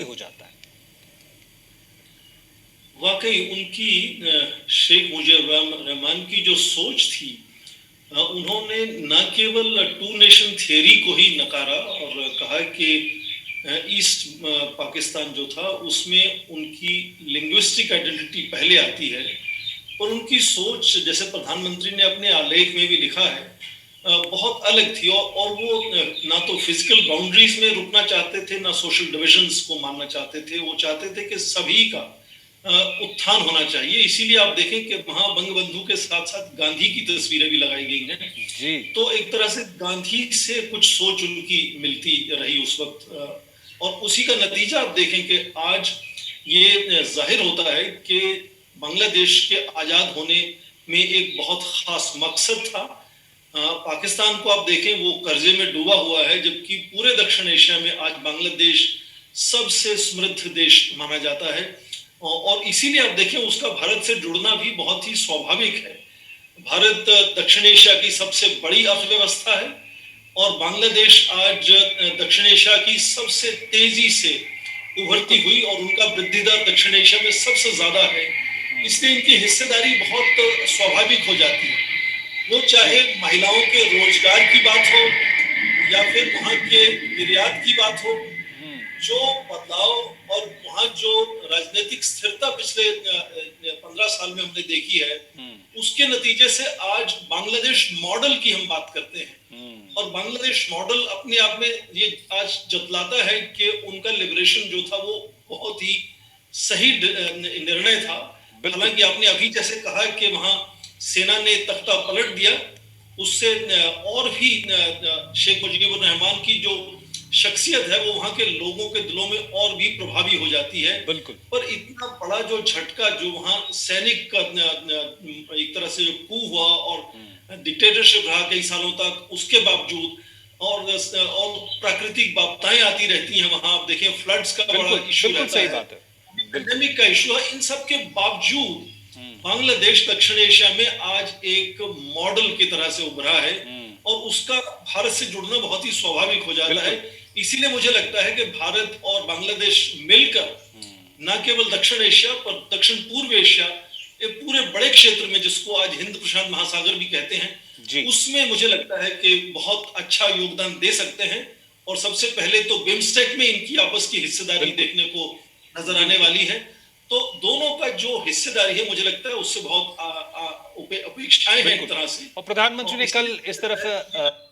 हो जाता है। वाकई उनकी शेख मुजीबुर रहमान की जो सोच थी, उन्होंने न केवल टू नेशन थियरी को ही नकारा और कहा कि ईस्ट पाकिस्तान जो था उसमें उनकी लिंग्विस्टिक आइडेंटिटी पहले आती है। और उनकी सोच, जैसे प्रधानमंत्री ने अपने आलेख में भी लिखा है, बहुत अलग थी। और वो ना तो फिजिकल बाउंड्रीज में रुकना चाहते थे, ना सोशल डिविजन्स को मानना चाहते थे। वो चाहते थे कि सभी का उत्थान होना चाहिए। इसीलिए आप देखें कि वहां बंगबंधु के साथ साथ गांधी की तस्वीरें भी लगाई गई हैं। जी। तो एक तरह से गांधी से कुछ सोच उनकी मिलती रही उस वक्त। और उसी का नतीजा आप देखें कि आज ये जाहिर होता है कि बांग्लादेश के आजाद होने में एक बहुत खास मकसद था। पाकिस्तान को आप देखें, वो कर्जे में डूबा हुआ है, जबकि पूरे दक्षिण एशिया में आज बांग्लादेश सबसे समृद्ध देश माना जाता है। और इसीलिए आप देखें उसका भारत से जुड़ना भी बहुत ही स्वाभाविक है। भारत दक्षिण एशिया की सबसे बड़ी अर्थव्यवस्था है और बांग्लादेश आज दक्षिण एशिया की सबसे तेजी से उभरती हुई, और उनका वृद्धि दर दक्षिण एशिया में सबसे ज्यादा है। इसलिए इनकी हिस्सेदारी बहुत स्वाभाविक हो जाती है। वो चाहे जी। महिलाओं के रोजगार की बात हो या फिर वहां के निर्यात की बात हो, जो बदलाव और वहां जो राजनीतिक स्थिरता पिछले 15 साल में हमने देखी है, उसके नतीजे से आज बांग्लादेश मॉडल की हम बात करते हैं। और बांग्लादेश मॉडल अपने आप में ये आज जतलाता है कि उनका लिबरेशन जो था वो बहुत ही सही निर्णय था। बिल्कुल। हालांकि आपने अभी जैसे कहा कि वहां सेना ने तख्ता पलट दिया, उससे और भी शेख मुजीबुर रहमान की जो शख्सियत है वो वहां के लोगों के दिलों में और भी प्रभावी हो जाती है। बिल्कुल। पर इतना बड़ा जो झटका जो वहां सैनिक का एक तरह से जो कू हुआ और डिक्टेटरशिप रहा कई सालों तक, उसके बावजूद और प्राकृतिक आपदाएं आती रहती हैं वहां। आप देखें फ्लड्स का बड़ा बिल्कुल। इशू बिल्कुल रहता सही है, बात है। बिल्कुल। पेंडेमिक का इशू है। इन सब के बावजूद बांग्लादेश दक्षिण एशिया में आज एक मॉडल की तरह से उभरा है और उसका भारत से जुड़ना बहुत ही स्वाभाविक हो जाता है। बिल्कुल। इसीलिए मुझे लगता है कि भारत और बांग्लादेश मिलकर न केवल दक्षिण एशिया पर दक्षिण पूर्व एशिया, एक पूरे बड़े क्षेत्र में जिसको आज हिंद प्रशांत महासागर भी कहते हैं, जी। उसमें मुझे लगता है कि बहुत अच्छा योगदान दे सकते हैं। और सबसे पहले तो बिम्स्टेक में इनकी आपस की हिस्सेदारी बिल्कुल। देखने को नजर आने वाली है। तो दोनों का जो हिस्सेदारी है मुझे लगता है उससे बहुत अपेक्षाएं हैं एक बिल्कुल। तरह से। और प्रधानमंत्री और ने कल इसलिए मुझे इस लगता तरफ है कि